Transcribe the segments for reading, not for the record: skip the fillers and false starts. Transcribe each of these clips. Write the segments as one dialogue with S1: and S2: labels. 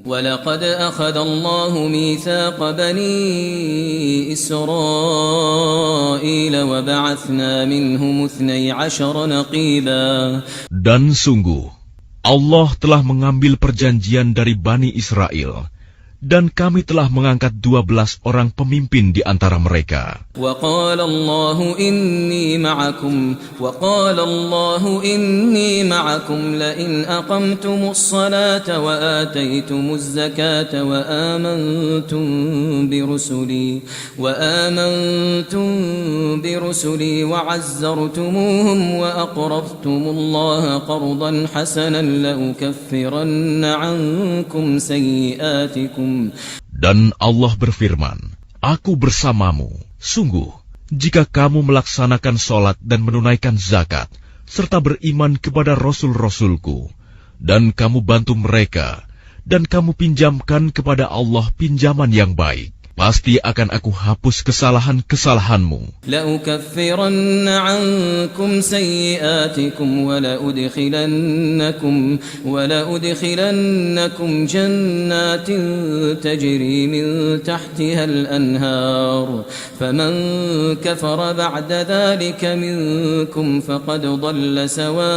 S1: وَلَقَدْ أَخَذَ اللَّهُ مِيثَاقَ بَنِي إِسْرَائِيلَ وَبَعَثْنَا مِنْهُمُ 12 نَقِيبًا.
S2: Dan sungguh, Allah telah mengambil perjanjian dari Bani Israel, dan kami telah mengangkat 12 orang pemimpin di antara mereka.
S1: وَقَالَ اللَّهُ إِنِّي مَعَكُمْ لَئِنْ أَقَمْتُمُ الصَّلَاةَ وَآتَيْتُمُ الزَّكَاةَ وَآمَنْتُمْ بِرُسُلِي وَعَزَّرْتُمُوهُمْ وَأَقْرَضْتُمُ اللَّهَ قَرْضًا حَسَنًا لَأُكَفِّرَنَّ عَنْكُمْ سَيِّئَاتِكُمْ.
S2: Dan Allah berfirman, Aku bersamamu. Sungguh, jika kamu melaksanakan sholat dan menunaikan zakat, serta beriman kepada Rasul-Rasulku, dan kamu bantu mereka, dan kamu pinjamkan kepada Allah pinjaman yang baik, pasti akan aku hapus kesalahan-kesalahanmu.
S1: لَأُكَفِّرَنَّ عَنْكُمْ سَيِّئَاتِكُمْ وَلَأُدْخِلَنَّكُمْ جَنَّاتٍ تَجْرِي مِنْ تَحْتِهَا الْأَنْهَارُ فَمَنْ كَفَرَ بَعْدَ ذَلِكَ مِنْكُمْ فَقَدْ ضَلَّ سَوَاءَ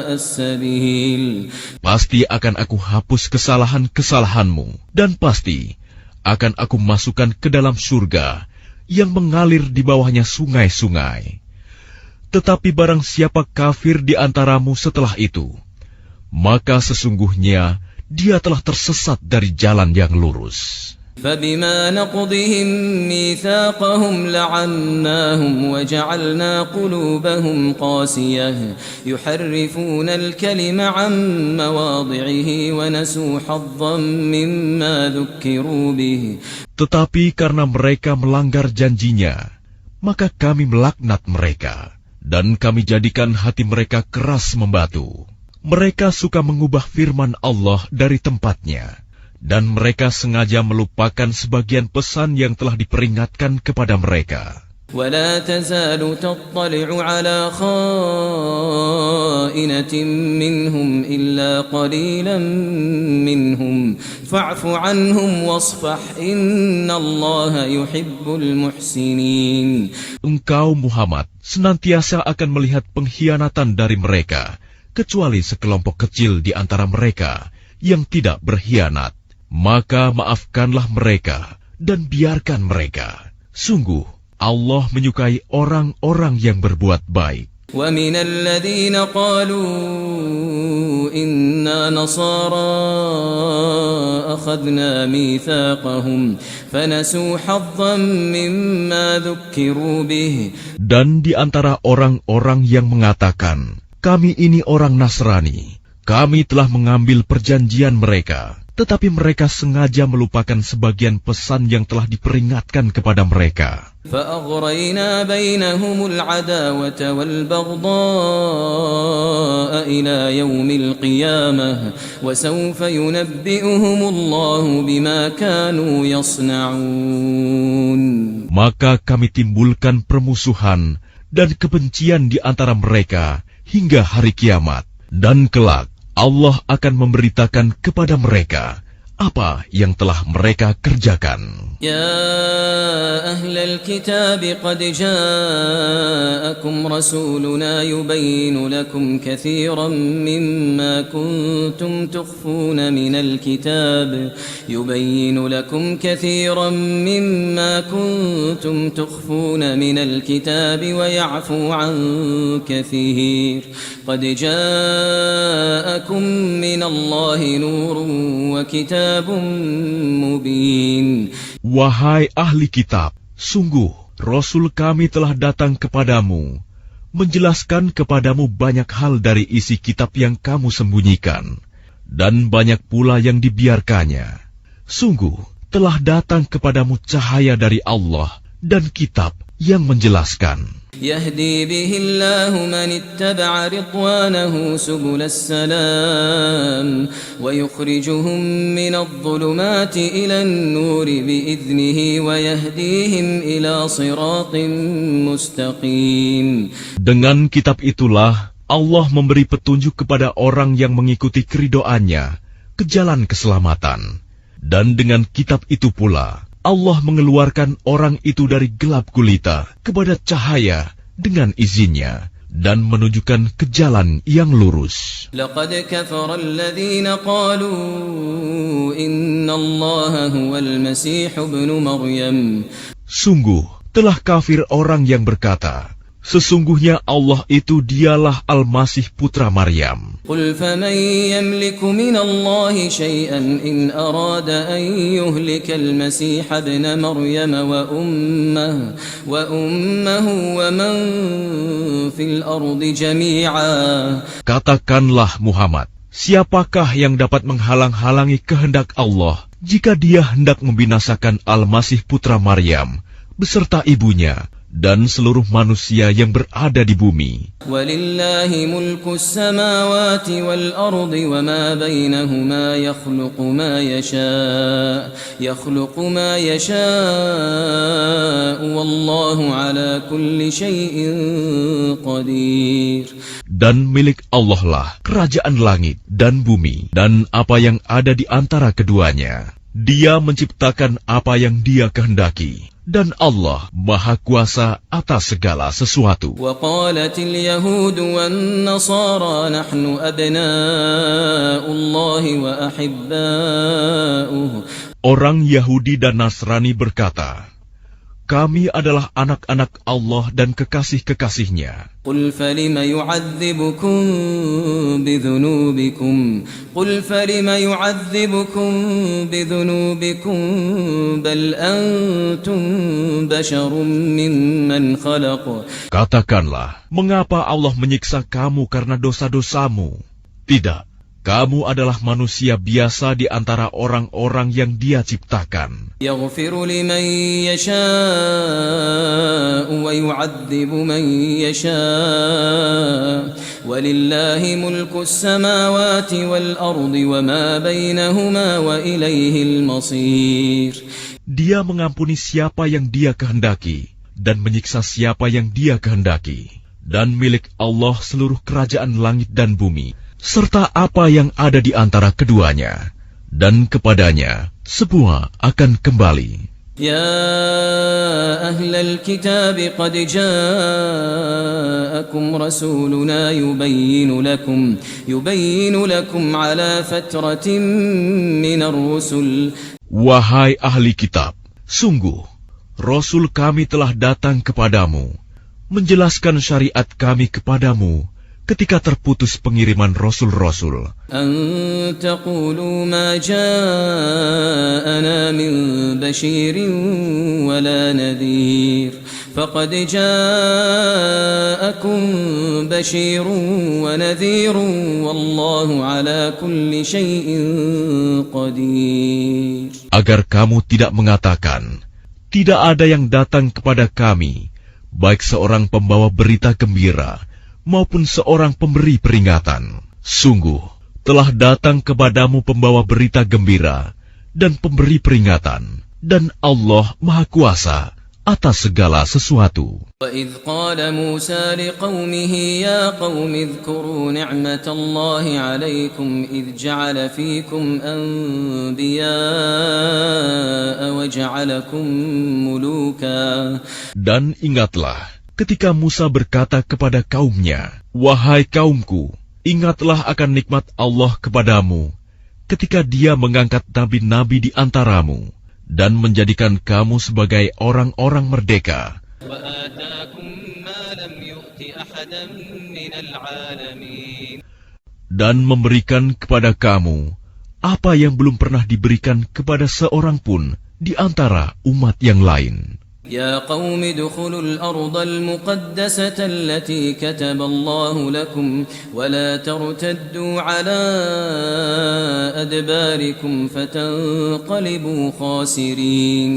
S1: السَّبِيلِ.
S2: Pasti akan aku hapus kesalahan-kesalahanmu, dan pasti akan aku masukkan ke dalam surga yang mengalir di bawahnya sungai-sungai. Tetapi barang siapa kafir di antaramu setelah itu, maka sesungguhnya dia telah tersesat dari jalan yang lurus.
S1: فَبِمَا نَقْضِهِمْ مِيثَاقَهُمْ لَعَنَّاهُمْ وَجَعَلْنَا قُلُوبَهُمْ قَاسِيَةً يُحَرِّفُونَ الْكَلِمَ عَن مَّوَاضِعِهِ وَنَسُوا حَظًّا مِّمَّا ذُكِّرُوا بِهِ.
S2: Tetapi karena mereka melanggar janjinya, maka kami melaknat mereka, dan kami jadikan hati mereka keras membatu. Mereka suka mengubah firman Allah dari tempatnya, dan mereka sengaja melupakan sebagian pesan yang telah diperingatkan kepada mereka.
S1: وَلَا تَزَالُ تَطَّلِعُ عَلَى خَائِنَةٍ مِّنْهُمْ إِلَّا قَلِيلًا مِّنْهُمْ فَاعْفُ عَنْهُمْ وَاصْفَحْ إِنَّ اللَّهَ يُحِبُّ الْمُحْسِنِينَ.
S2: Engkau Muhammad senantiasa akan melihat pengkhianatan dari mereka, kecuali sekelompok kecil di antara mereka yang tidak berkhianat. Maka maafkanlah mereka dan biarkan mereka. Sungguh, Allah menyukai orang-orang yang berbuat baik.
S1: وَمِنَ الَّذِينَ قَالُوا إِنَّا نَصَارَى أَخَذْنَا مِيثَاقَهُمْ فَنَسُوا حَظًّا مِّمَّا ذُكِّرُوا بِهِ.
S2: Dan di antara orang-orang yang mengatakan, kami ini orang Nasrani, kami telah mengambil perjanjian mereka, tetapi mereka sengaja melupakan sebagian pesan yang telah diperingatkan kepada mereka.
S1: فَأَغْرَيْنَا بَيْنَهُمُ الْعَدَاوَةَ وَالْبَغْضَاءَ إِلَى يَوْمِ الْقِيَامَةِ وَسَوْفَ يُنَبِّئُهُمُ اللَّهُ بِمَا كَانُوا يَصْنَعُونَ.
S2: Maka kami timbulkan permusuhan dan kebencian di antara mereka hingga hari kiamat, dan kelak Allah akan memberitakan kepada mereka apa yang telah mereka kerjakan.
S1: يا أهل الكتاب قد جاءكم رسولنا يبين لكم كثيرا مما كنتم تخفون من الكتاب ويعفو عن كثير قد جاءكم من الله نور وكتاب مبين.
S2: Wahai ahli kitab, sungguh Rasul kami telah datang kepadamu, menjelaskan kepadamu banyak hal dari isi kitab yang kamu sembunyikan, dan banyak pula yang dibiarkannya. Sungguh telah datang kepadamu cahaya dari Allah dan kitab yang menjelaskan.
S1: يهدي به الله من اتبع رضوانه سبل السلام ويخرجهم من الظلمات إلى النور بإذنه ويهديهم إلى صراط مستقيم.
S2: Dengan kitab itulah Allah memberi petunjuk kepada orang yang mengikuti keridhoannya ke jalan keselamatan. Dan dengan kitab itu pula, Allah mengeluarkan orang itu dari gelap gulita kepada cahaya dengan izinnya, dan menunjukkan ke jalan yang lurus.
S1: Laqad kafara alladhina qalu inna Allaha huwal Masih ibnu Maryam.
S2: Sungguh telah kafir orang yang berkata, sesungguhnya Allah itu dialah Al-Masih putra Maryam.
S1: Qul faman yamliku min Allahi shay'an in arada an yuhlika al-Masih ibn Maryam wa ummuhu wa man fil ardi jami'a.
S2: Katakanlah Muhammad, siapakah yang dapat menghalang-halangi kehendak Allah jika dia hendak membinasakan Al-Masih putra Maryam beserta ibunya dan seluruh manusia yang berada di bumi.
S1: Walillahi mulkus samawati wal ardi wa ma bainahuma yakhluqu ma yasha wallahu ala kulli syai'in qadir.
S2: Dan milik Allah lah kerajaan langit dan bumi dan apa yang ada di antara keduanya. Dia menciptakan apa yang Dia kehendaki. Dan Allah Maha Kuasa atas segala sesuatu.
S1: وَقَالَتِ الْيَهُودُ وَالنَّصَارَى نَحْنُ أَبْنَاءُ اللَّهِ وَأَحِبَّاؤُهُ.
S2: Orang Yahudi dan Nasrani berkata, kami adalah anak-anak Allah dan kekasih-kekasihnya.
S1: قُلْ فَلِمَ يُعَذِّبُكُمْ بِذُنُوبِكُمْ بَلْ أَنْتُمْ بَشَرٌ مِّمَّنْ خَلَقَ.
S2: Katakanlah, mengapa Allah menyiksa kamu karena dosa-dosamu? Tidak. Kamu adalah manusia biasa di antara orang-orang yang Dia ciptakan.
S1: يَغْفِرُ لِمَن يَشَاءُ وَيُعَذِّبُ مَن يَشَاءُ وَلِلَّهِ مُلْكُ السَّمَاوَاتِ وَالْأَرْضِ وَمَا بَيْنَهُمَا وَإِلَيْهِ الْمَصِيرُ. Dia
S2: mengampuni siapa yang Dia kehendaki dan menyiksa siapa yang Dia kehendaki. Dan milik Allah seluruh kerajaan langit dan bumi, serta apa yang ada di antara keduanya, dan kepadanya semua akan kembali.
S1: Ya ahlal kitab qad ja'akum rasuluna yubayyinu lakum ala fatratin minar rusul.
S2: Wahai ahli kitab, sungguh Rasul kami telah datang kepadamu, menjelaskan syariat kami kepadamu ketika terputus pengiriman rasul-rasul.
S1: An taqulu ma ja'ana min bashirin wala nadhir faqad ja'akum bashirun wa nadhirun wallahu ala kulli syai'in qadir.
S2: Agar kamu tidak mengatakan, tidak ada yang datang kepada kami, baik seorang pembawa berita gembira maupun seorang pemberi peringatan. Sungguh, telah datang kepadamu pembawa berita gembira dan pemberi peringatan, dan Allah Maha Kuasa atas segala sesuatu.
S1: وَإِذْ قَالَ مُوسَى لِقَوْمِهِ يَا قَوْمِ اذْكُرُوا نِعْمَةَ اللَّهِ عَلَيْكُمْ إِذْ جَعَلَ فِيكُمْ أَنْبِيَاءَ وَجَعَلَكُمْ مُلُوكًا.
S2: Dan ingatlah ketika Musa berkata kepada kaumnya, wahai kaumku, ingatlah akan nikmat Allah kepadamu ketika Dia mengangkat nabi-nabi di antaramu dan menjadikan kamu sebagai orang-orang merdeka. Dan memberikan kepada kamu apa yang belum pernah diberikan kepada seorang pun di antara umat yang lain.
S1: يا قوم ادخلوا الأرض المقدسة التي كتب الله لكم ولا ترتدوا على أدباركم فتنقلبوا خاسرين.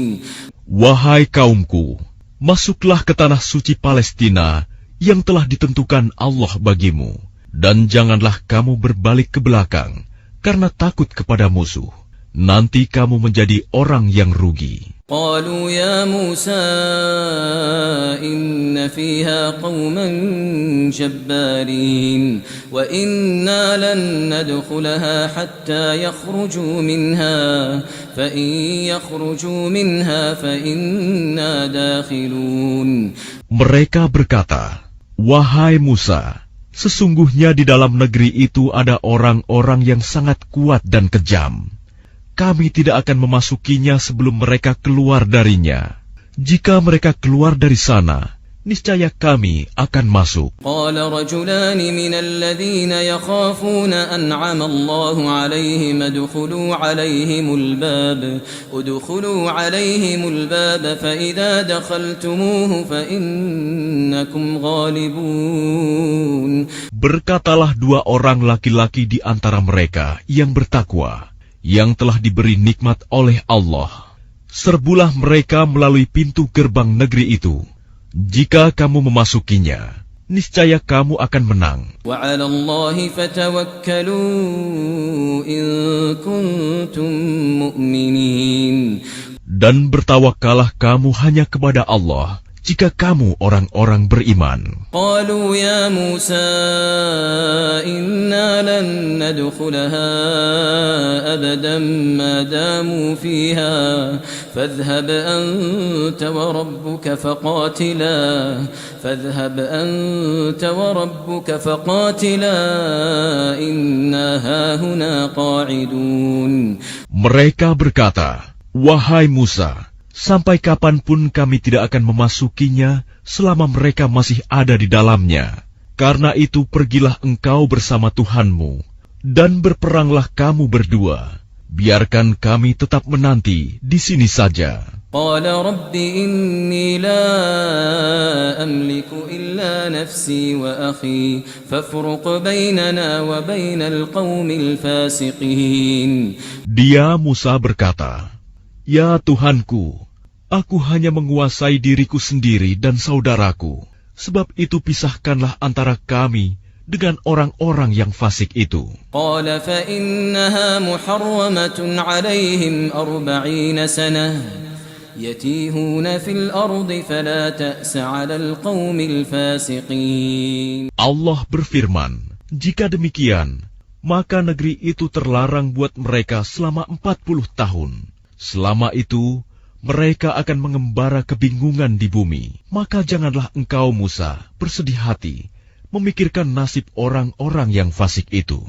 S2: Wahai kaumku, masuklah ke tanah suci Palestina yang telah ditentukan Allah bagimu, dan janganlah kamu berbalik ke belakang karena takut kepada musuh. nanti kamu menjadi orang yang rugi.
S1: قالوا يا موسى إن فيها قوما جبارين وإنا لن ندخلها حتى يخرجوا منها فإن يخرجوا منها فإنا داخلون.
S2: Mereka berkata, "Wahai Musa, sesungguhnya di dalam negeri itu ada orang-orang yang sangat kuat dan kejam. Kami tidak akan memasukinya sebelum mereka keluar darinya. Jika mereka keluar dari sana, niscaya kami akan masuk."
S1: قال رجلان من الذين يخافون أنعم الله عليهم ادخلوا عليهم الباب فإذا دخلتموه فإنكم غالبون.
S2: Berkatalah dua orang laki-laki di antara mereka yang bertakwa, yang telah diberi nikmat oleh Allah. Serbulah mereka melalui pintu gerbang negeri itu. Jika kamu memasukinya, niscaya kamu akan menang.
S1: وعلى الله فتوكلوا إن كنتم مؤمنين.
S2: Dan bertawakkallah kamu hanya kepada Allah, jika kamu orang-orang beriman.
S1: قالوا يا موسى إنا لن ندخلها أبدا ما داموا فيها فاذهب أنت وربك فقاتلا إنا هاهنا قاعدون.
S2: Mereka berkata, "Wahai Musa, sampai kapanpun kami tidak akan memasukinya selama mereka masih ada di dalamnya. Karena itu pergilah engkau bersama Tuhanmu, dan berperanglah kamu berdua. Biarkan kami tetap menanti di sini saja."
S1: قال رب إني لا أملك إلا نفسي وأخي فافرق بيننا وبين القوم الفاسقين.
S2: Dia Musa berkata, "Ya Tuhanku, aku hanya menguasai diriku sendiri dan saudaraku. Sebab itu pisahkanlah antara kami dengan orang-orang yang fasik itu."
S1: قال فإنها محرمة عليهم 40 سنة يتيهون في الأرض فلا تأس على القوم الفاسقين.
S2: Allah berfirman, "Jika demikian, maka negeri itu terlarang buat mereka selama 40 tahun. Selama itu, mereka akan mengembara kebingungan di bumi. Maka janganlah engkau, Musa, bersedih hati memikirkan nasib orang-orang yang fasik itu."